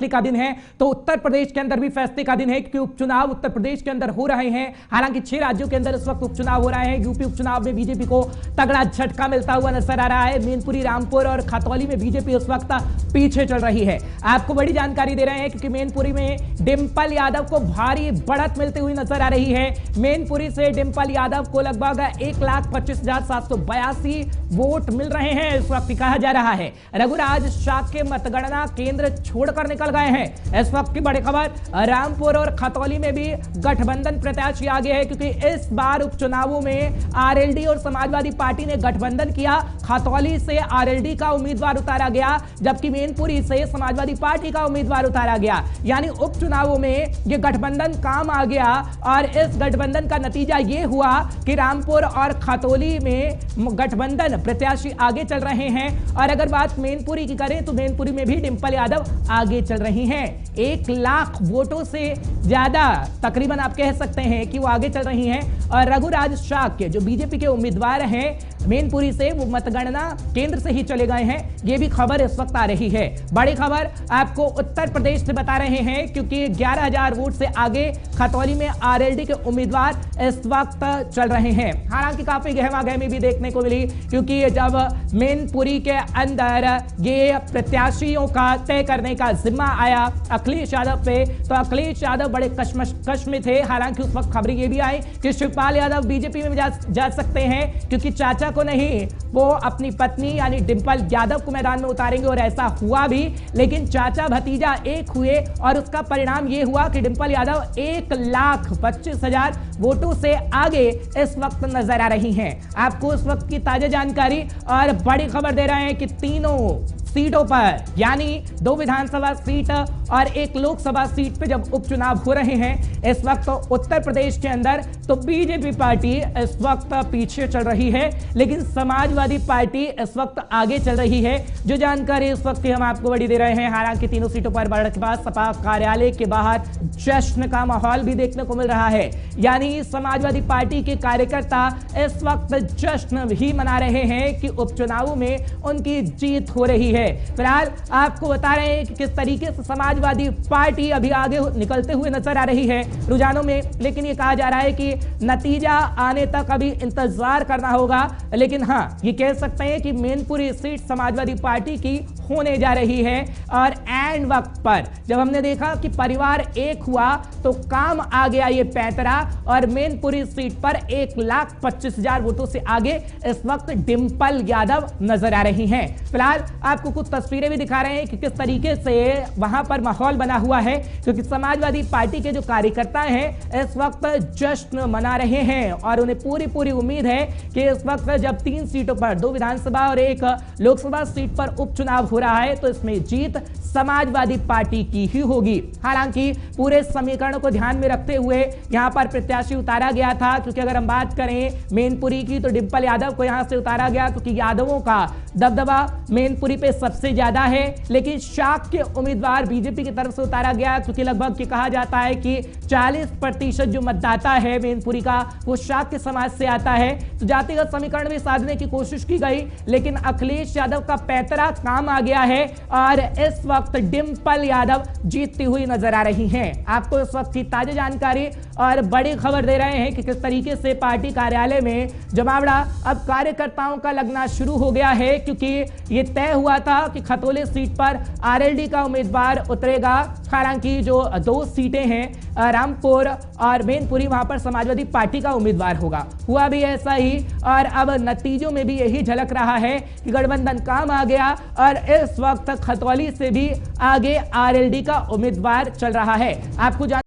का दिन है तो उत्तर प्रदेश के अंदर भी फैसले का दिन है, क्योंकि उपचुनाव उत्तर प्रदेश के अंदर हो रहे हैं। हालांकि 6 राज्यों के अंदर इस वक्त उपचुनाव हो रहे हैं। यूपी उपचुनाव में बीजेपी को तगड़ा झटका मिलता हुआ नजर आ रहा है। मैनपुरी, रामपुर और खतौली में बीजेपी इस वक्त पीछे चल रही है। आपको बड़ी जानकारी दे रहे हैं क्योंकि मैनपुरी में डिंपल यादव को भारी बढ़त मिलती हुई नजर आ रही है। मैनपुरी से डिंपल यादव को लगभग 1,25,782 वोट मिल रहे हैं इस वक्त कहा जा रहा है। रघुराज शाह के मतगणना केंद्र छोड़कर निकल गए हैं। इस वक्त की बड़ी खबर, रामपुर और खतौली में भी गठबंधन प्रत्याशी आगे है, क्योंकि इस बार उपचुनावों में आरएलडी और समाजवादी पार्टी ने गठबंधन किया। खतौली से आरएलडी का उम्मीदवार उतारा गया, जबकि मैनपुरी से समाजवादी पार्टी का उम्मीदवार उतारा गया। यानी उपचुनावों में यह गठबंधन काम आ गया और इस गठबंधन का नतीजा यह हुआ कि रामपुर और खतौली में गठबंधन प्रत्याशी आगे चल रहे हैं। और अगर बात मैनपुरी की करें तो मैनपुरी में भी डिंपल यादव आगे चल रही हैं। 1 लाख वोटों से ज्यादा तकरीबन आप कह सकते हैं कि वो आगे चल रही हैं। और रघुराज शाह के जो बीजेपी के उम्मीदवार हैं मैनपुरी से, वो मतगणना केंद्र से ही चले गए हैं। ये भी खबर इस वक्त आ रही है। बड़ी खबर आपको उत्तर प्रदेश से बता रहे हैं, क्योंकि 11,000 वोट से आगे खतौली में आरएलडी के उम्मीदवार इस वक्त चल रहे हैं। हालांकि काफी गहमा गहमी भी देखने को मिली, क्योंकि जब मैनपुरी के अंदर ये प्रत्याशियों का तय करने का जिम्मा आया अखिलेश यादव पे, तो अखिलेश यादव बड़े कश्मकश में थे। हालांकि उस वक्त खबरें ये भी आई कि शिवपाल यादव बीजेपी में जा सकते हैं, क्योंकि चाचा को नहीं, वो अपनी पत्नी यानी डिंपल यादव को मैदान में उतारेंगे। और ऐसा हुआ भी, लेकिन चाचा भतीजा एक हुए और उसका परिणाम यह हुआ कि डिंपल यादव 1,25,000 वोटों से आगे इस वक्त नजर आ रही हैं। आपको इस वक्त की ताजा जानकारी और बड़ी खबर दे रहे हैं कि तीनों सीटों पर, यानी 2 विधानसभा सीट और 1 लोकसभा सीट पे जब उपचुनाव हो रहे हैं इस वक्त तो उत्तर प्रदेश के अंदर, तो बीजेपी पार्टी इस वक्त पीछे चल रही है, लेकिन समाजवादी पार्टी इस वक्त आगे चल रही है। जो जानकारी इस वक्त हम आपको बड़ी दे रहे हैं। हालांकि तीनों सीटों पर बढ़त के बाद सपा कार्यालय के बाहर जश्न का माहौल भी देखने को मिल रहा है। यानी समाजवादी पार्टी के कार्यकर्ता इस वक्त जश्न भी मना रहे हैं कि उपचुनावों में उनकी जीत हो रही है। फिलहाल आपको बता रहे हैं कि किस तरीके से समाजवादी पार्टी अभी आगे निकलते हुए नजर आ रही है रुझानों में, लेकिन ये कहा जा रहा है कि नतीजा आने तक अभी इंतजार करना होगा। लेकिन हां, ये कह सकते हैं कि मैनपुरी सीट समाजवादी पार्टी की होने जा रही है। और एंड वक्त पर जब हमने देखा कि परिवार एक हुआ तो काम आ गया ये पैंतरा, और मैनपुरी सीट पर 1,25,000 वोटों से आगे इस वक्त डिंपल यादव नजर आ रही हैं। फिलहाल आपको कुछ तस्वीरें भी दिखा रहे हैं कि किस तरीके से वहां पर माहौल बना हुआ है, क्योंकि समाजवादी पार्टी के जो कार्यकर्ता हैं इस वक्त जश्न मना रहे हैं और उन्हें पूरी उम्मीद है कि इस वक्त जब 3 सीटों पर 2 विधानसभा और 1 लोकसभा सीट पर उपचुनाव हो रहा है तो इसमें जीत समाजवादी पार्टी की ही होगी। हालांकि पूरे समीकरण को ध्यान में रखते हुए यहां पर प्रत्याशी उतारा गया था, क्योंकि अगर हम बात करें मैनपुरी की तो डिंपल यादव को यहां से उतारा गया, क्योंकि यादवों का दबदबा मैनपुरी पे सबसे ज्यादा है। लेकिन शाह के उम्मीदवार बीजेपी की तरफ से उतारा गया, क्योंकि लगभग कहा जाता है कि 40% जो मतदाता है मैनपुरी का वो शाह के समाज से आता है। तो जातिगत समीकरण में साधने की कोशिश की गई, लेकिन अखिलेश यादव का पैंतरा काम आ गया है और इस वक्त डिंपल यादव जीतती हुई नजर आ रही हैं। आपको इस वक्त की ताजा जानकारी और बड़ी खबर दे रहे हैं कि किस तरीके से पार्टी कार्यालय में जमावड़ा अब कार्यकर्ताओं का लगना शुरू हो गया है, क्योंकि ये तय हुआ था कि खतौली सीट पर आरएलडी का उम्मीदवार उतरेगा। हालांकि जो 2 सीटें हैं रामपुर और मैनपुरी, वहां पर समाजवादी पार्टी का उम्मीदवार होगा। हुआ भी ऐसा ही, और अब नतीजों में भी यही झलक रहा है कि गठबंधन काम आ गया और इस वक्त खतौली से भी आगे आरएलडी का उम्मीदवार चल रहा है। आपको